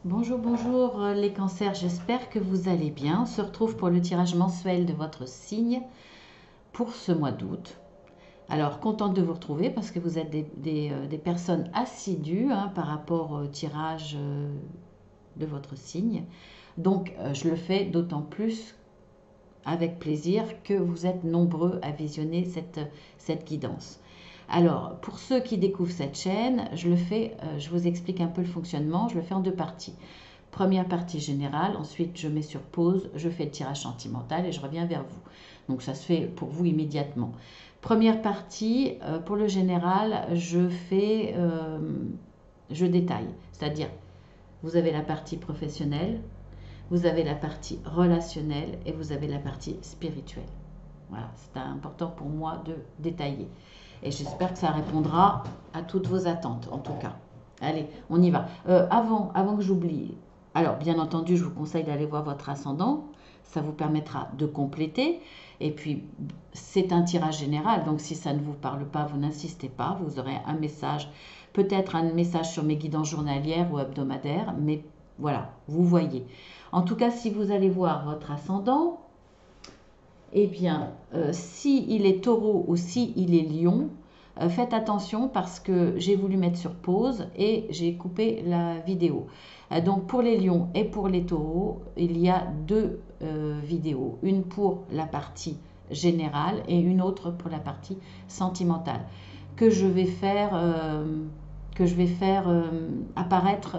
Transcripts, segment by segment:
Bonjour, bonjour les cancers, j'espère que vous allez bien. On se retrouve pour le tirage mensuel de votre signe pour ce mois d'août. Alors, contente de vous retrouver parce que vous êtes des personnes assidues par rapport au tirage de votre signe. Donc, je le fais d'autant plus avec plaisir que vous êtes nombreux à visionner cette guidance. Alors, pour ceux qui découvrent cette chaîne, je vous explique un peu le fonctionnement, je le fais en deux parties. Première partie générale, ensuite je mets sur pause, je fais le tirage sentimental et je reviens vers vous. Donc ça se fait pour vous immédiatement. Première partie, pour le général, je détaille. C'est-à-dire, vous avez la partie professionnelle, vous avez la partie relationnelle et vous avez la partie spirituelle. Voilà, c'est important pour moi de détailler. Et j'espère que ça répondra à toutes vos attentes, en tout cas. Allez, on y va. Avant que j'oublie, alors bien entendu, je vous conseille d'aller voir votre ascendant. Ça vous permettra de compléter. Et puis, c'est un tirage général, donc si ça ne vous parle pas, vous n'insistez pas. Vous aurez un message, peut-être un message sur mes guidances journalières ou hebdomadaires, mais voilà, vous voyez. En tout cas, si vous allez voir votre ascendant, eh bien, si il est taureau ou si il est lion, faites attention parce que j'ai voulu mettre sur pause et j'ai coupé la vidéo. Donc pour les lions et pour les taureaux, il y a deux vidéos. Une pour la partie générale et une autre pour la partie sentimentale que je vais faire, apparaître.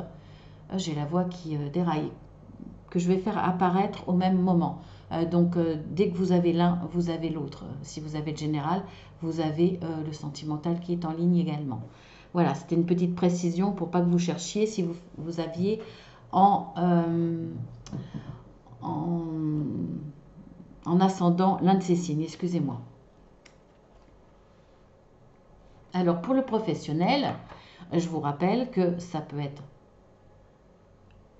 J'ai la voix qui déraille. Que je vais faire apparaître au même moment. Donc, dès que vous avez l'un, vous avez l'autre. Si vous avez le général, vous avez le sentimental qui est en ligne également. Voilà, c'était une petite précision pour pas que vous cherchiez si vous aviez en, en, en ascendant l'un de ces signes. Excusez-moi. Alors, pour le professionnel, je vous rappelle que ça peut être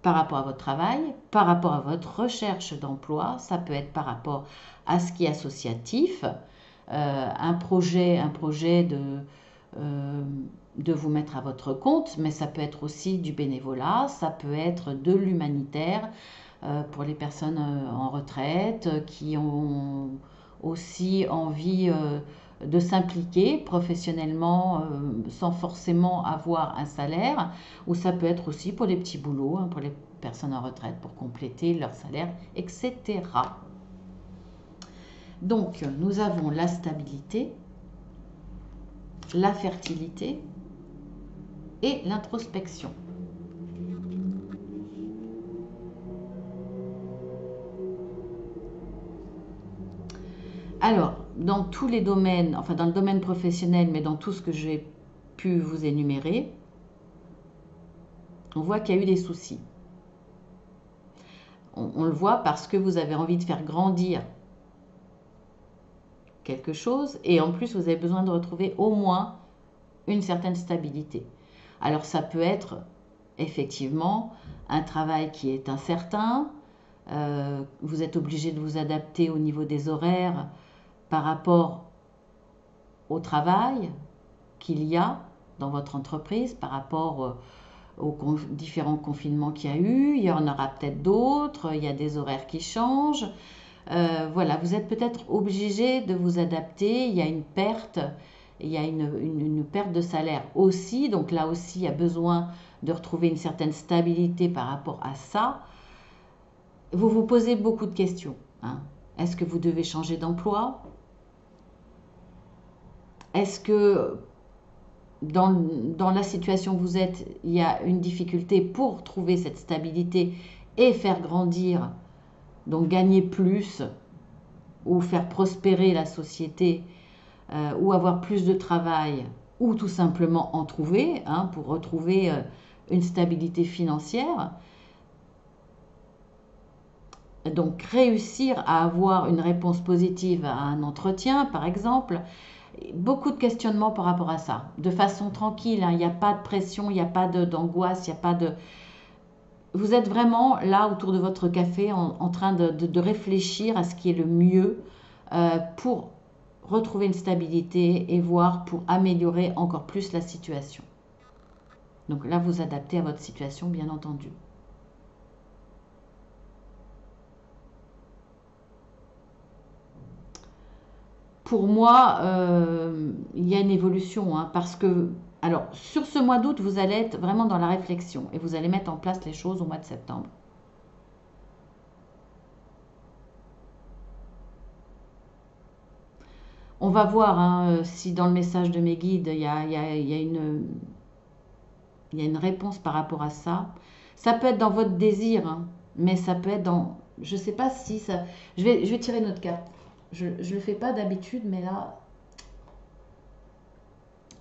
par rapport à votre travail, par rapport à votre recherche d'emploi, ça peut être par rapport à ce qui est associatif, un projet de vous mettre à votre compte, mais ça peut être aussi du bénévolat, ça peut être de l'humanitaire pour les personnes en retraite qui ont aussi envie de s'impliquer professionnellement sans forcément avoir un salaire, ou ça peut être aussi pour les petits boulots, pour les personnes en retraite pour compléter leur salaire, etc. Donc, nous avons la stabilité, la fertilité et l'introspection. Alors, dans tous les domaines, enfin dans le domaine professionnel, mais dans tout ce que j'ai pu vous énumérer, on voit qu'il y a eu des soucis. On le voit parce que vous avez envie de faire grandir quelque chose et en plus vous avez besoin de retrouver au moins une certaine stabilité. Alors ça peut être effectivement un travail qui est incertain, vous êtes obligé de vous adapter au niveau des horaires par rapport au travail qu'il y a dans votre entreprise, par rapport aux différents confinements qu'il y a eu. Il y en aura peut-être d'autres, il y a des horaires qui changent. Voilà, vous êtes peut-être obligé de vous adapter, il y a une perte, il y a une perte de salaire aussi, donc là aussi il y a besoin de retrouver une certaine stabilité par rapport à ça. Vous vous posez beaucoup de questions. Est-ce que vous devez changer d'emploi? Est-ce que dans la situation où vous êtes, il y a une difficulté pour trouver cette stabilité et faire grandir, donc gagner plus ou faire prospérer la société ou avoir plus de travail ou tout simplement en trouver pour retrouver une stabilité financière. Donc réussir à avoir une réponse positive à un entretien par exemple, beaucoup de questionnements par rapport à ça, de façon tranquille, il n'y a pas de pression, il n'y a pas d'angoisse, il n'y a pas de... Vous êtes vraiment là autour de votre café en train de réfléchir à ce qui est le mieux pour retrouver une stabilité et voir pour améliorer encore plus la situation. Donc là, vous adaptez à votre situation, bien entendu. pour moi, il y a une évolution, hein, parce que, alors, sur ce mois d'août, vous allez être vraiment dans la réflexion et vous allez mettre en place les choses au mois de septembre. On va voir, hein, si dans le message de mes guides, il y a une réponse par rapport à ça. Ça peut être dans votre désir, hein, mais ça peut être dans... Je ne sais pas si ça... Je vais tirer une autre carte. Je ne le fais pas d'habitude, mais là...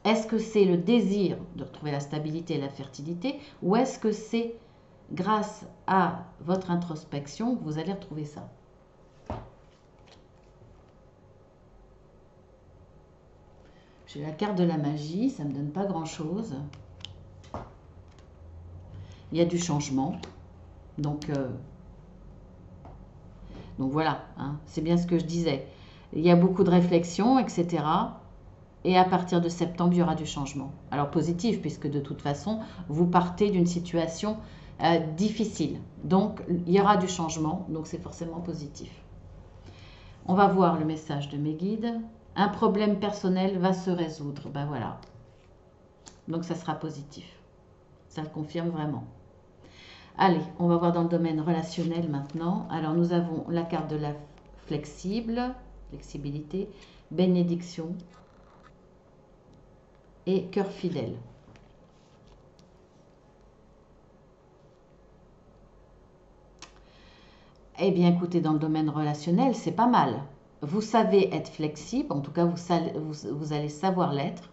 Est-ce que c'est le désir de retrouver la stabilité et la fertilité, ou est-ce que c'est grâce à votre introspection que vous allez retrouver ça? J'ai la carte de la magie, ça ne me donne pas grand-chose. Il y a du changement. Donc voilà, hein, c'est bien ce que je disais. Il y a beaucoup de réflexions, etc. Et à partir de septembre, il y aura du changement. Alors positif, puisque de toute façon, vous partez d'une situation difficile. Donc il y aura du changement, donc c'est forcément positif. On va voir le message de mes guides. Un problème personnel va se résoudre. Ben voilà. Donc ça sera positif. Ça le confirme vraiment. Allez, on va voir dans le domaine relationnel maintenant. Alors nous avons la carte de la flexibilité, bénédiction et cœur fidèle. Eh bien écoutez, dans le domaine relationnel, c'est pas mal. Vous savez être flexible, en tout cas vous allez savoir l'être.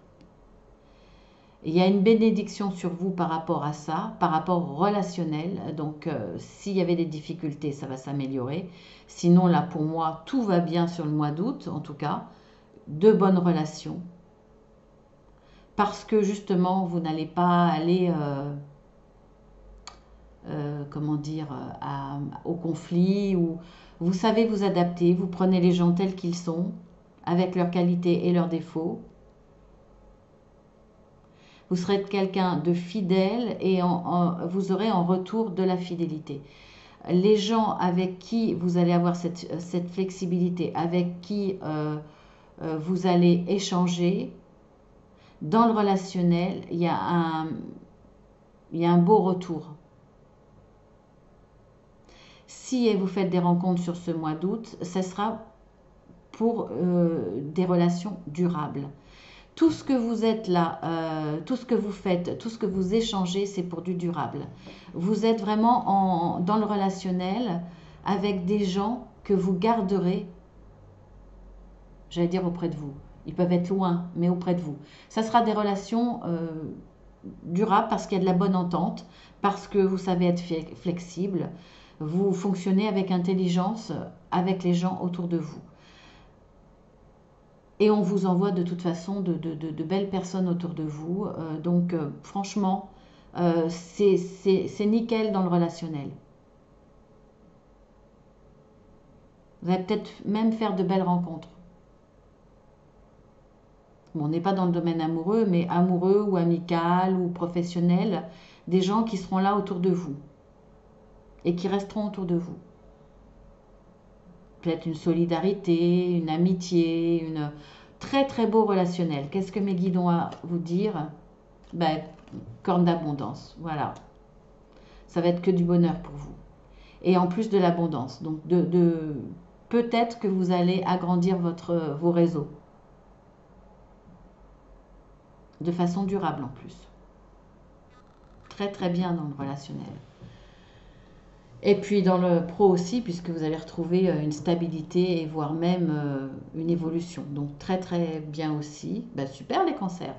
Il y a une bénédiction sur vous par rapport à ça, par rapport au relationnel. Donc, s'il y avait des difficultés, ça va s'améliorer. Sinon, là, pour moi, tout va bien sur le mois d'août, en tout cas. De bonnes relations. Parce que, justement, vous n'allez pas aller, comment dire, au conflit. Ou vous savez vous adapter, vous prenez les gens tels qu'ils sont, avec leurs qualités et leurs défauts. Vous serez quelqu'un de fidèle et vous aurez en retour de la fidélité. Les gens avec qui vous allez avoir cette flexibilité, avec qui vous allez échanger, dans le relationnel, il y a un beau retour. Si vous faites des rencontres sur ce mois d'août, ce sera pour des relations durables. Tout ce que vous êtes là, tout ce que vous faites, tout ce que vous échangez, c'est pour du durable. Vous êtes vraiment dans le relationnel avec des gens que vous garderez, j'allais dire auprès de vous. Ils peuvent être loin, mais auprès de vous. Ça sera des relations durables parce qu'il y a de la bonne entente, parce que vous savez être flexible, vous fonctionnez avec intelligence avec les gens autour de vous. Et on vous envoie de toute façon de belles personnes autour de vous. Donc franchement, c'est nickel dans le relationnel. Vous allez peut-être même faire de belles rencontres. Bon, on n'est pas dans le domaine amoureux, mais amoureux ou amical ou professionnel, des gens qui seront là autour de vous et qui resteront autour de vous. Peut-être une solidarité, une amitié, une très très beau relationnel. Qu'est-ce que mes guides ont à vous dire? Ben, corne d'abondance, voilà. Ça va être que du bonheur pour vous. Et en plus de l'abondance. Donc peut-être que vous allez agrandir vos réseaux. De façon durable en plus. Très très bien dans le relationnel. Et puis dans le pro aussi, puisque vous allez retrouver une stabilité et voire même une évolution. Donc très très bien aussi. Ben, super les cancers.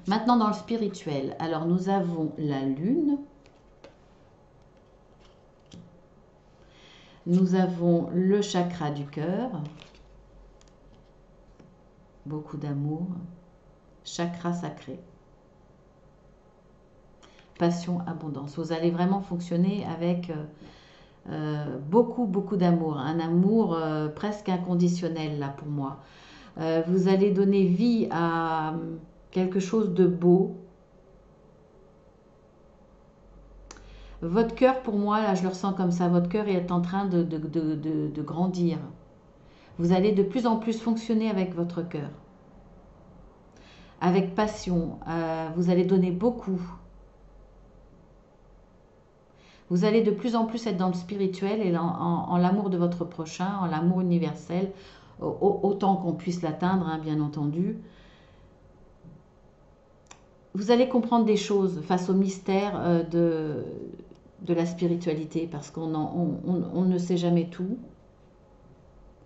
Maintenant dans le spirituel, alors nous avons la lune. Nous avons le chakra du cœur. Beaucoup d'amour. Chakra sacré. Passion, abondance. Vous allez vraiment fonctionner avec beaucoup, beaucoup d'amour. Un amour presque inconditionnel, là, pour moi. Vous allez donner vie à quelque chose de beau. Votre cœur, pour moi, là, je le ressens comme ça. Votre cœur est en train de grandir. Vous allez de plus en plus fonctionner avec votre cœur, avec passion. Vous allez donner beaucoup. Vous allez de plus en plus être dans le spirituel et en l'amour de votre prochain, en l'amour universel, autant qu'on puisse l'atteindre, hein, bien entendu. Vous allez comprendre des choses face au mystère de la spiritualité, parce on ne sait jamais tout.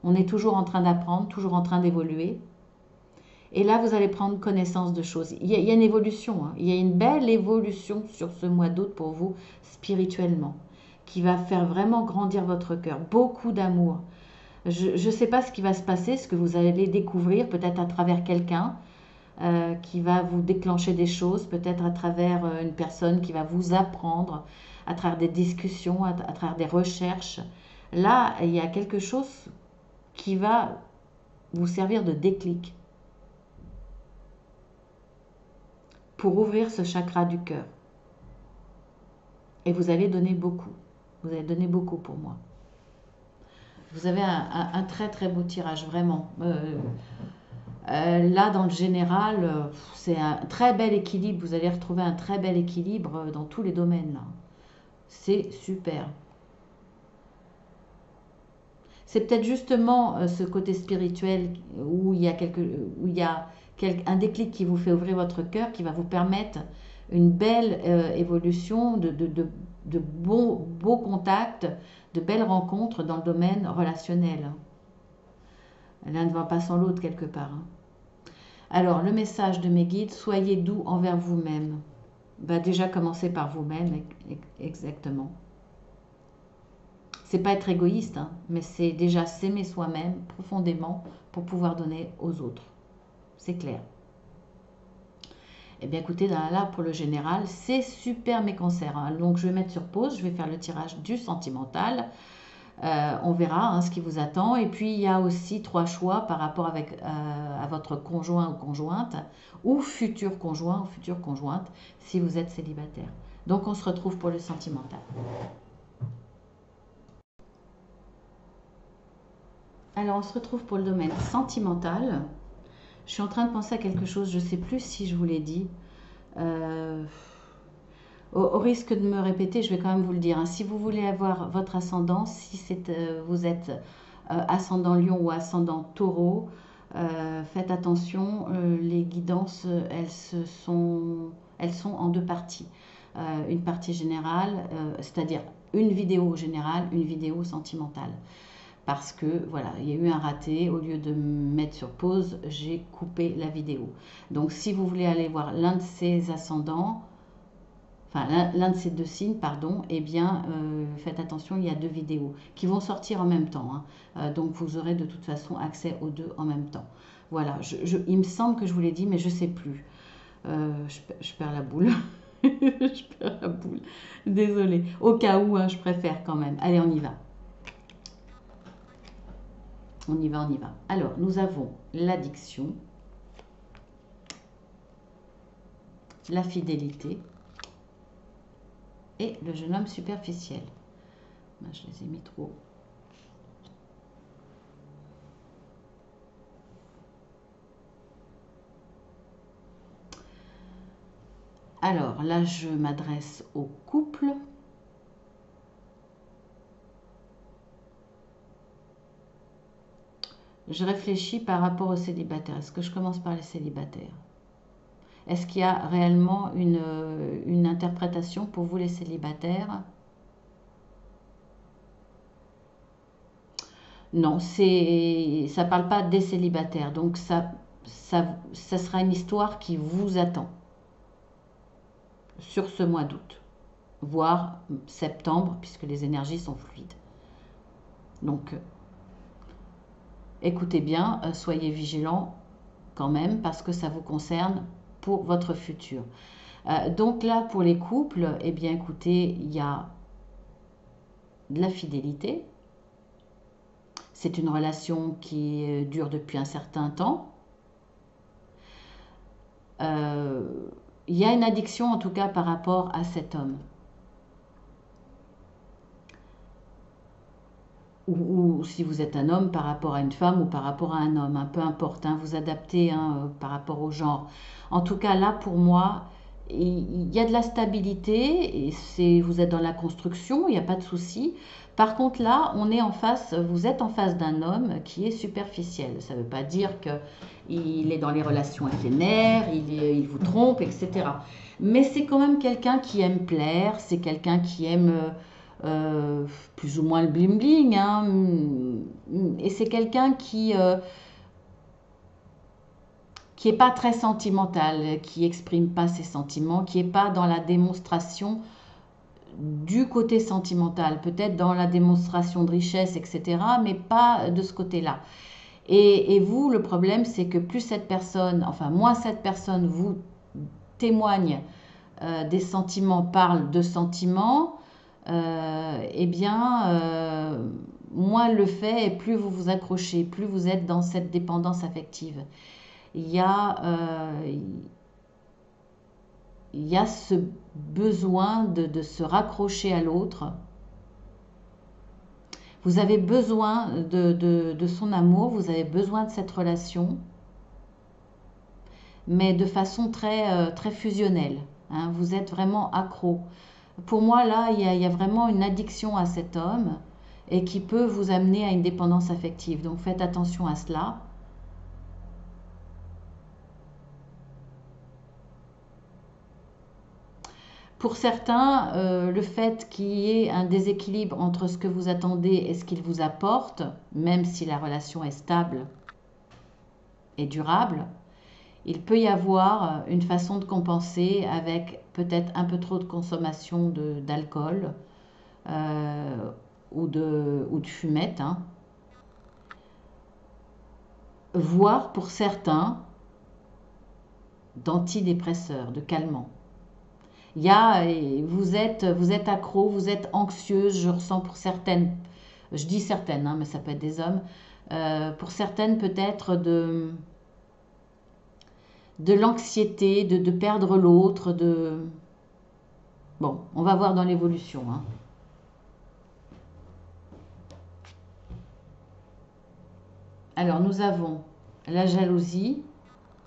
On est toujours en train d'apprendre, toujours en train d'évoluer. Et là, vous allez prendre connaissance de choses. Il y a une évolution, hein. Il y a une belle évolution sur ce mois d'août pour vous, spirituellement, qui va faire vraiment grandir votre cœur. Beaucoup d'amour. Je ne sais pas ce qui va se passer, ce que vous allez découvrir, peut-être à travers quelqu'un qui va vous déclencher des choses, peut-être à travers une personne qui va vous apprendre, à travers des discussions, à travers des recherches. Là, il y a quelque chose qui va vous servir de déclic pour ouvrir ce chakra du cœur. Et vous allez donner beaucoup. Vous allez donner beaucoup pour moi. Vous avez un très très beau tirage, vraiment. Là, dans le général, c'est un très bel équilibre. Vous allez retrouver un très bel équilibre dans tous les domaines. C'est super. C'est peut-être justement ce côté spirituel où il y a un déclic qui vous fait ouvrir votre cœur, qui va vous permettre une belle évolution de beaux contacts, de belles rencontres dans le domaine relationnel. L'un ne va pas sans l'autre quelque part. Alors, le message de mes guides, soyez doux envers vous-même. Déjà, commencez par vous-même, exactement. C'est pas être égoïste, hein, mais c'est déjà s'aimer soi-même profondément pour pouvoir donner aux autres. C'est clair. Eh bien, écoutez, là, pour le général, c'est super mes cancers, hein. Donc, je vais mettre sur pause, je vais faire le tirage du sentimental. On verra hein, ce qui vous attend. Et puis, il y a aussi 3 choix par rapport à votre conjoint ou conjointe, ou futur conjoint ou future conjointe, si vous êtes célibataire. Donc, on se retrouve pour le sentimental. Alors, on se retrouve pour le domaine sentimental. Je suis en train de penser à quelque chose, je ne sais plus si je vous l'ai dit. Au risque de me répéter, je vais quand même vous le dire, hein. Si vous voulez avoir votre ascendant, si vous êtes ascendant Lion ou ascendant Taureau, faites attention, les guidances, elles sont en 2 parties. Une partie générale, c'est-à-dire une vidéo générale, une vidéo sentimentale. Parce que voilà, il y a eu un raté, au lieu de me mettre sur pause, j'ai coupé la vidéo. Donc si vous voulez aller voir l'un de ces ascendants, enfin l'un de ces 2 signes, pardon, eh bien faites attention, il y a 2 vidéos qui vont sortir en même temps, hein. Donc vous aurez de toute façon accès aux 2 en même temps. Voilà, il me semble que je vous l'ai dit, mais je ne sais plus. Je perds la boule. Je perds la boule. Désolée. Au cas où, hein, je préfère quand même. Allez, on y va. On y va, on y va. Alors, nous avons l'addiction, la fidélité et le jeune homme superficiel. Je les ai mis trop. Alors, là, je m'adresse au couple. Je réfléchis par rapport aux célibataires. Est-ce que je commence par les célibataires? Est-ce qu'il y a réellement une interprétation pour vous les célibataires? Non, ça ne parle pas des célibataires. Donc ça sera une histoire qui vous attend sur ce mois d'août, voire septembre, puisque les énergies sont fluides. Donc, écoutez bien, soyez vigilants quand même, parce que ça vous concerne pour votre futur. Donc là, pour les couples, eh bien écoutez, il y a de la fidélité. C'est une relation qui dure depuis un certain temps. Il y a une addiction en tout cas par rapport à cet homme. ou si vous êtes un homme par rapport à une femme ou par rapport à un homme, hein, peu importe, hein, vous adaptez hein, par rapport au genre. En tout cas, là, pour moi, il y a de la stabilité, et vous êtes dans la construction, il n'y a pas de souci. Par contre, là, vous êtes en face d'un homme qui est superficiel. Ça ne veut pas dire qu'il est dans les relations éphémères, il vous trompe, etc. Mais c'est quand même quelqu'un qui aime plaire, c'est quelqu'un qui aime plus ou moins le bling bling, hein, et c'est quelqu'un qui est pas très sentimental, qui exprime pas ses sentiments, qui est pas dans la démonstration du côté sentimental, peut-être dans la démonstration de richesse, etc., mais pas de ce côté-là. Et vous, le problème, c'est que plus cette personne, enfin moins cette personne vous témoigne des sentiments, parle de sentiments, eh bien, moins le fait et plus vous vous accrochez, plus vous êtes dans cette dépendance affective. Il y a, il y a ce besoin de se raccrocher à l'autre. Vous avez besoin de son amour, vous avez besoin de cette relation, mais de façon très fusionnelle, hein. Vous êtes vraiment accro. Pour moi, là, il y a vraiment une addiction à cet homme et qui peut vous amener à une dépendance affective. Donc faites attention à cela. Pour certains, le fait qu'il y ait un déséquilibre entre ce que vous attendez et ce qu'il vous apporte, même si la relation est stable et durable, il peut y avoir une façon de compenser avec peut-être un peu trop de consommation d'alcool ou de fumette, hein. Voire pour certains d'antidépresseurs, de calmants. Il y a, vous êtes accro, vous êtes anxieuse, je ressens pour certaines, je dis certaines, hein, mais ça peut être des hommes, pour certaines peut-être de l'anxiété, de perdre l'autre, de... Bon, on va voir dans l'évolution, hein. Alors, nous avons la jalousie,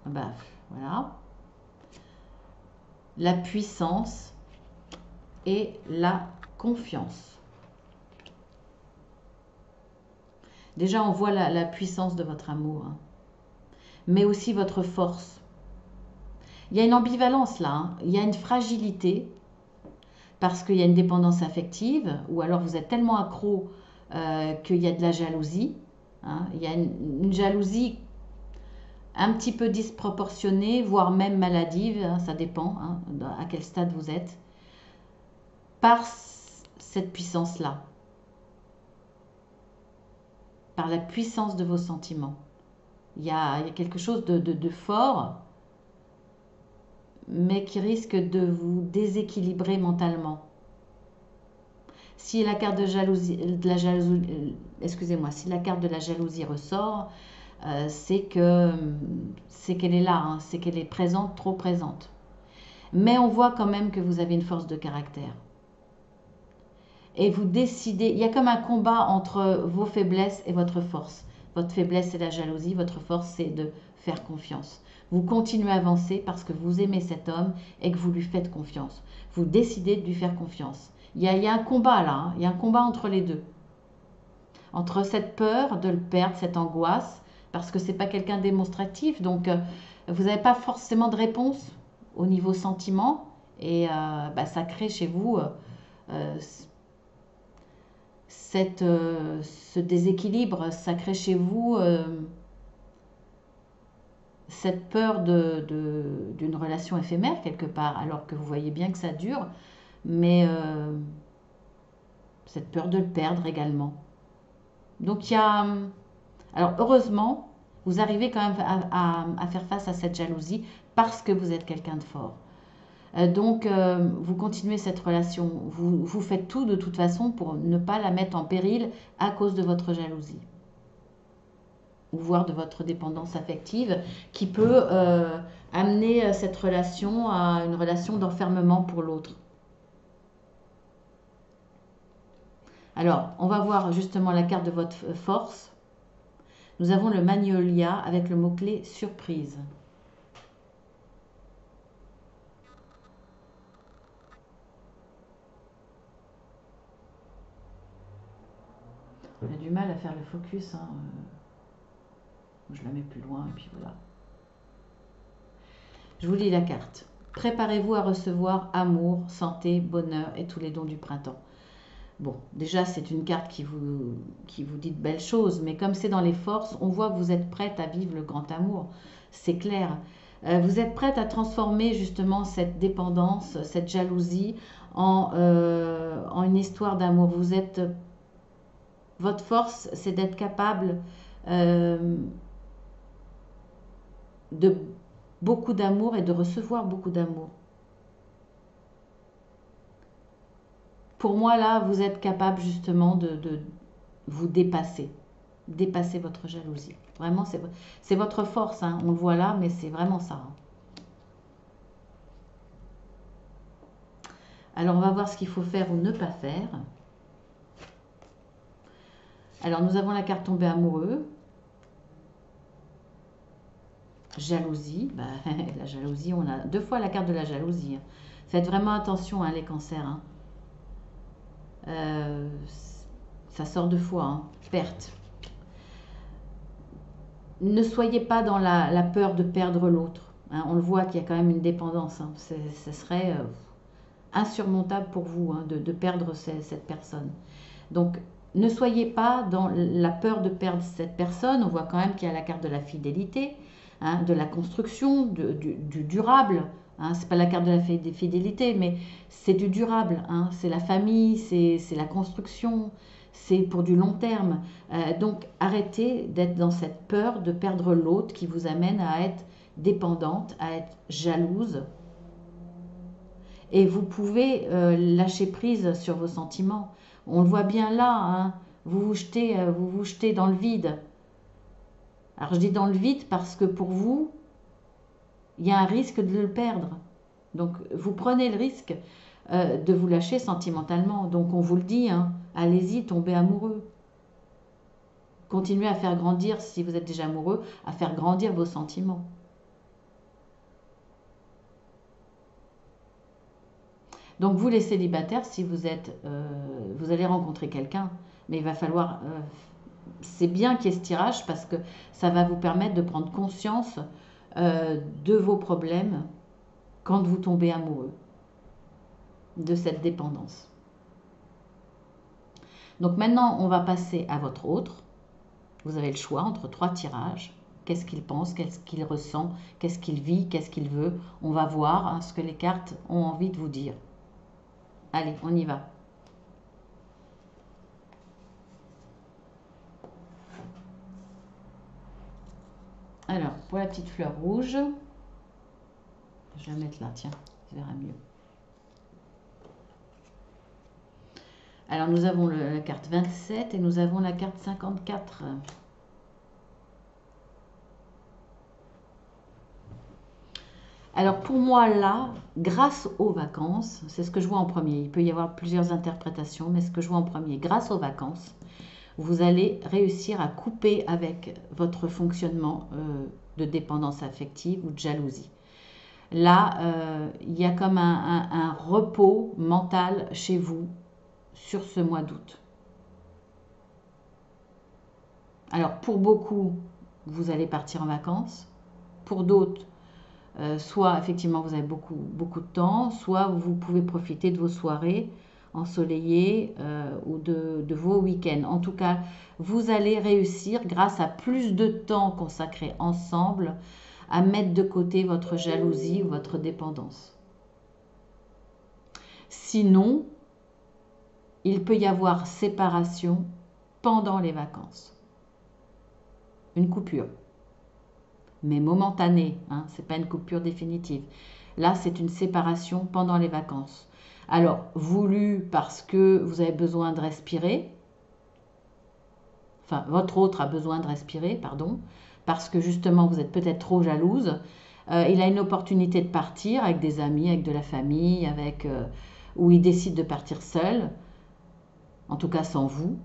bah, voilà, la puissance et la confiance. Déjà, on voit la puissance de votre amour, hein, mais aussi votre force. Il y a une ambivalence là, hein. Il y a une fragilité parce qu'il y a une dépendance affective, ou alors vous êtes tellement accro qu'il y a de la jalousie, hein. Il y a une jalousie un petit peu disproportionnée, voire même maladive, hein, ça dépend hein, à quel stade vous êtes, par cette puissance-là, par la puissance de vos sentiments. Il y a quelque chose de fort, mais qui risque de vous déséquilibrer mentalement. Si la carte de jalousie, excusez-moi, si la carte de la jalousie ressort, c'est qu'elle est là, hein, c'est qu'elle est présente, trop présente. Mais on voit quand même que vous avez une force de caractère. Et vous décidez, il y a comme un combat entre vos faiblesses et votre force. Votre faiblesse, c'est la jalousie, votre force, c'est de faire confiance. Vous continuez à avancer parce que vous aimez cet homme et que vous lui faites confiance. Vous décidez de lui faire confiance. Il y a un combat là, hein, il y a un combat entre les deux. Entre cette peur de le perdre, cette angoisse, parce que ce n'est pas quelqu'un de démonstratif, donc vous n'avez pas forcément de réponse au niveau sentiment, et ça crée chez vous ce déséquilibre, ça crée chez vous cette peur d'une relation éphémère quelque part, alors que vous voyez bien que ça dure, mais cette peur de le perdre également. Donc il y a... Alors heureusement, vous arrivez quand même à faire face à cette jalousie parce que vous êtes quelqu'un de fort. Donc vous continuez cette relation, vous faites tout de toute façon pour ne pas la mettre en péril à cause de votre jalousie, ou voire de votre dépendance affective qui peut amener cette relation à une relation d'enfermement pour l'autre. Alors, on va voir justement la carte de votre force. Nous avons le Magnolia avec le mot-clé surprise. On a du mal à faire le focus. Hein. Je la mets plus loin et puis voilà. Je vous lis la carte. Préparez-vous à recevoir amour, santé, bonheur et tous les dons du printemps. Bon, déjà c'est une carte qui vous dit de belles choses, mais comme c'est dans les forces, on voit que vous êtes prête à vivre le grand amour. C'est clair. Vous êtes prête à transformer justement cette dépendance, cette jalousie en une histoire d'amour. Votre force, c'est d'être capable de beaucoup d'amour et de recevoir beaucoup d'amour. Pour moi, là, vous êtes capable justement de vous dépasser votre jalousie. Vraiment, c'est votre force, hein. On le voit là, mais c'est vraiment ça. Hein. Alors, on va voir ce qu'il faut faire ou ne pas faire. Alors, nous avons la carte tombée amoureux. Jalousie. Bah, la jalousie, on a 2 fois la carte de la jalousie. Hein. Faites vraiment attention, hein, les cancers. Hein. Ça sort 2 fois. Hein. Perte. Ne soyez pas dans la peur de perdre l'autre. Hein. On le voit qu'il y a quand même une dépendance. Hein. Ce serait insurmontable pour vous, hein, de perdre cette personne. Donc, ne soyez pas dans la peur de perdre cette personne. On voit quand même qu'il y a la carte de la fidélité, hein, de la construction, du durable. Hein. Ce n'est pas la carte de la fidélité, mais c'est du durable. Hein. C'est la famille, c'est la construction, c'est pour du long terme. Donc, arrêtez d'être dans cette peur de perdre l'autre qui vous amène à être dépendante, à être jalouse. Et vous pouvez lâcher prise sur vos sentiments. On le voit bien là, hein, vous vous jetez dans le vide. Alors je dis dans le vide parce que pour vous, il y a un risque de le perdre. Donc vous prenez le risque de vous lâcher sentimentalement. Donc on vous le dit, hein, allez-y, tombez amoureux. Continuez à faire grandir, si vous êtes déjà amoureux, à faire grandir vos sentiments. Donc vous les célibataires, si vous êtes, vous allez rencontrer quelqu'un, mais il va falloir, c'est bien qu'il y ait ce tirage parce que ça va vous permettre de prendre conscience de vos problèmes quand vous tombez amoureux, de cette dépendance. Donc maintenant, on va passer à votre autre. Vous avez le choix entre 3 tirages. Qu'est-ce qu'il pense, qu'est-ce qu'il ressent, qu'est-ce qu'il vit, qu'est-ce qu'il veut. On va voir hein, ce que les cartes ont envie de vous dire. Allez, on y va. Alors, pour la petite fleur rouge, je vais la mettre là, tiens, ça verra mieux. Alors, nous avons la carte 27 et nous avons la carte 54. Alors pour moi là, grâce aux vacances, c'est ce que je vois en premier, il peut y avoir plusieurs interprétations, mais ce que je vois en premier, grâce aux vacances, vous allez réussir à couper avec votre fonctionnement de dépendance affective ou de jalousie. Là, il y a comme un repos mental chez vous sur ce mois d'août. Alors pour beaucoup, vous allez partir en vacances, pour d'autres, soit effectivement vous avez beaucoup de temps, soit vous pouvez profiter de vos soirées ensoleillées ou de vos week-ends. En tout cas, vous allez réussir grâce à plus de temps consacré ensemble à mettre de côté votre jalousie ou votre dépendance. Sinon, il peut y avoir séparation pendant les vacances. Une coupure. Mais momentanée, hein, ce n'est pas une coupure définitive. Là, c'est une séparation pendant les vacances. Alors, voulu parce que vous avez besoin de respirer, enfin, votre autre a besoin de respirer, pardon, parce que justement, vous êtes peut-être trop jalouse. Il a une opportunité de partir avec des amis, avec de la famille, ou il décide de partir seul. en tout cas sans vous,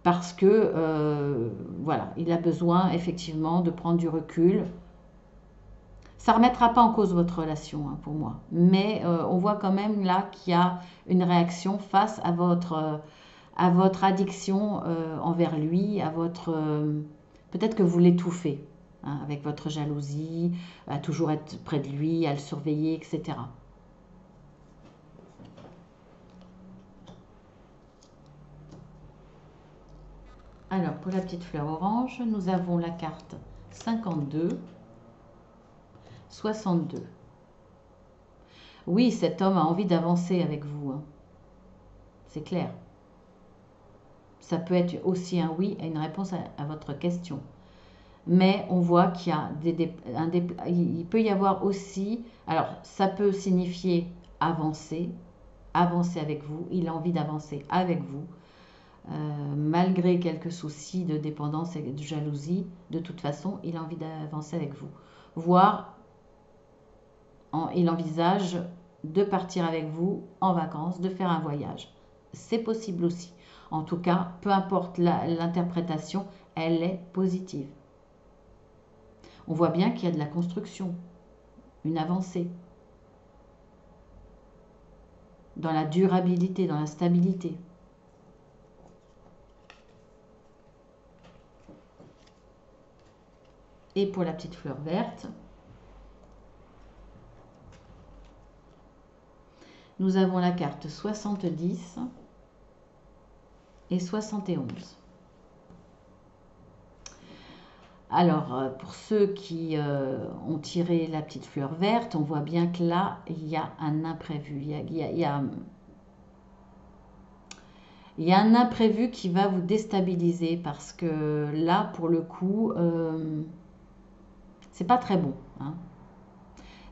parce que, voilà, il a besoin effectivement de prendre du recul. Ça ne remettra pas en cause votre relation, hein, pour moi, mais on voit quand même là qu'il y a une réaction face à votre addiction envers lui, à votre... peut-être que vous l'étouffez, hein, avec votre jalousie, à toujours être près de lui, à le surveiller, etc. Alors, pour la petite fleur orange, nous avons la carte 52, 62. Oui, cet homme a envie d'avancer avec vous, hein. C'est clair. Ça peut être aussi un oui à une réponse à votre question. Mais on voit qu'il y a il peut y avoir aussi, alors ça peut signifier avancer, avancer avec vous, il a envie d'avancer avec vous, malgré quelques soucis de dépendance et de jalousie, de toute façon, il a envie d'avancer avec vous. Voire, il envisage de partir avec vous en vacances, de faire un voyage. C'est possible aussi. En tout cas, peu importe l'interprétation, elle est positive. On voit bien qu'il y a de la construction, une avancée, dans la durabilité, dans la stabilité. Et pour la petite fleur verte, nous avons la carte 70 et 71. Alors, pour ceux qui ont tiré la petite fleur verte, on voit bien que là, il y a un imprévu. Il y a un imprévu qui va vous déstabiliser parce que là, pour le coup, c'est pas très bon, hein.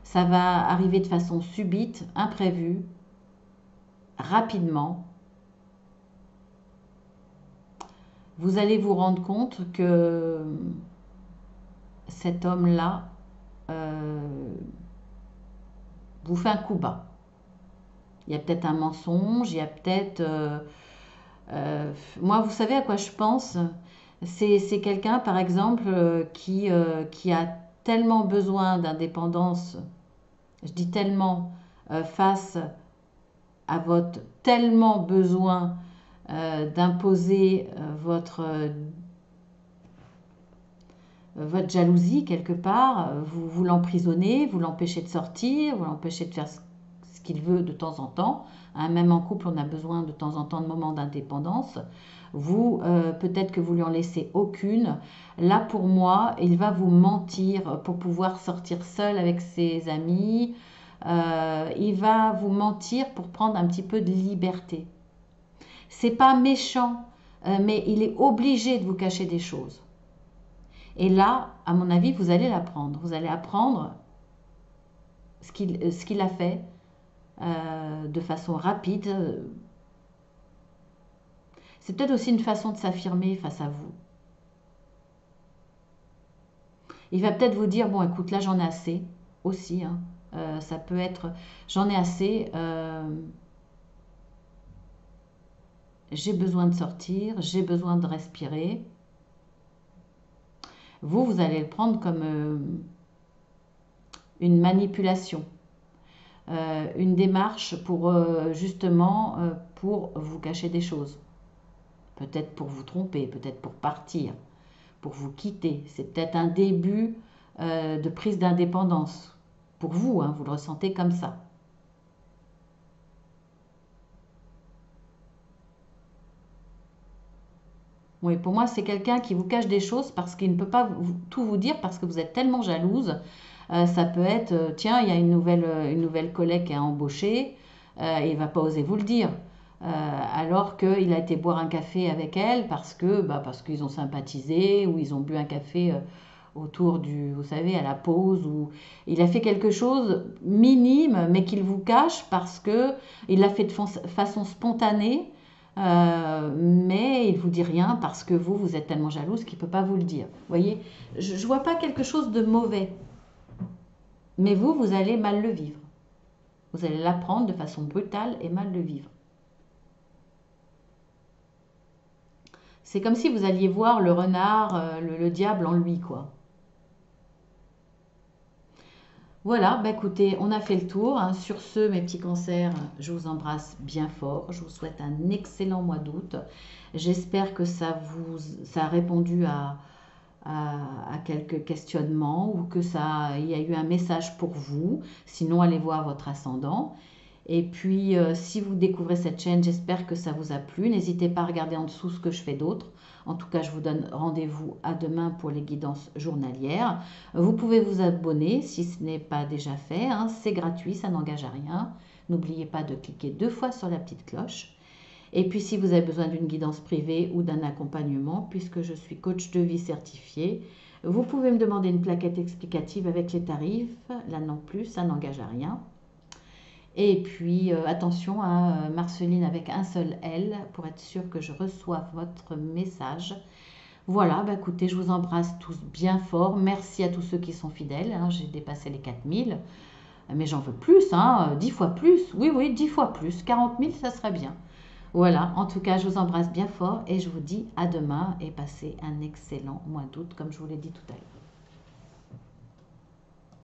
Ça va arriver de façon subite, imprévue, rapidement. Vous allez vous rendre compte que cet homme-là vous fait un coup bas. Il y a peut-être un mensonge, il y a peut-être... moi, vous savez à quoi je pense? C'est quelqu'un, par exemple, qui a tellement besoin d'indépendance, je dis tellement, face à votre tellement besoin d'imposer votre jalousie quelque part, vous l'emprisonnez, vous l'empêchez de sortir, vous l'empêchez de faire ce qu'il veut de temps en temps, hein. Même en couple, on a besoin de temps en temps de moments d'indépendance. Vous, peut-être que vous lui en laissez aucune. Là, pour moi, il va vous mentir pour pouvoir sortir seul avec ses amis. Il va vous mentir pour prendre un petit peu de liberté. C'est pas méchant, mais il est obligé de vous cacher des choses. Et là, à mon avis, vous allez l'apprendre. Vous allez apprendre ce qu'il a fait de façon rapide. C'est peut-être aussi une façon de s'affirmer face à vous. Il va peut-être vous dire, bon, écoute, là, j'en ai assez aussi, hein. Ça peut être, j'en ai assez, j'ai besoin de sortir, j'ai besoin de respirer. Vous allez le prendre comme une manipulation, une démarche pour justement pour vous cacher des choses. Peut-être pour vous tromper, peut-être pour partir, pour vous quitter. C'est peut-être un début de prise d'indépendance. Pour vous, hein, vous le ressentez comme ça. Oui, pour moi, c'est quelqu'un qui vous cache des choses parce qu'il ne peut pas tout vous dire parce que vous êtes tellement jalouse. Ça peut être, tiens, il y a une nouvelle collègue qui a embauché, il ne va pas oser vous le dire. Alors qu'il a été boire un café avec elle parce qu'ils ont sympathisé ou ils ont bu un café autour vous savez, à la pause, ou il a fait quelque chose minime mais qu'il vous cache parce que il l'a fait de façon spontanée. Mais il ne vous dit rien parce que vous êtes tellement jalouse qu'il ne peut pas vous le dire. Vous voyez, je ne vois pas quelque chose de mauvais. Mais vous allez mal le vivre. Vous allez l'apprendre de façon brutale et mal le vivre. C'est comme si vous alliez voir le renard, le diable en lui, quoi. Voilà, bah écoutez, on a fait le tour, hein. Sur ce, mes petits cancers, je vous embrasse bien fort. Je vous souhaite un excellent mois d'août. J'espère que ça a répondu à quelques questionnements ou que il y a eu un message pour vous. Sinon, allez voir votre ascendant. Et puis, si vous découvrez cette chaîne, j'espère que ça vous a plu. N'hésitez pas à regarder en dessous ce que je fais d'autre. En tout cas, je vous donne rendez-vous à demain pour les guidances journalières. Vous pouvez vous abonner si ce n'est pas déjà fait, hein. C'est gratuit, ça n'engage à rien. N'oubliez pas de cliquer 2 fois sur la petite cloche. Et puis, si vous avez besoin d'une guidance privée ou d'un accompagnement, puisque je suis coach de vie certifié, vous pouvez me demander une plaquette explicative avec les tarifs. Là non plus, ça n'engage à rien. Et puis, attention, hein, Marceline avec un seul L pour être sûr que je reçoive votre message. Voilà, bah écoutez, je vous embrasse tous bien fort. Merci à tous ceux qui sont fidèles, hein. J'ai dépassé les 4000, mais j'en veux plus, hein, 10 fois plus. Oui, oui, 10 fois plus. 40 000, ça serait bien. Voilà, en tout cas, je vous embrasse bien fort et je vous dis à demain et passez un excellent mois d'août, comme je vous l'ai dit tout à l'heure.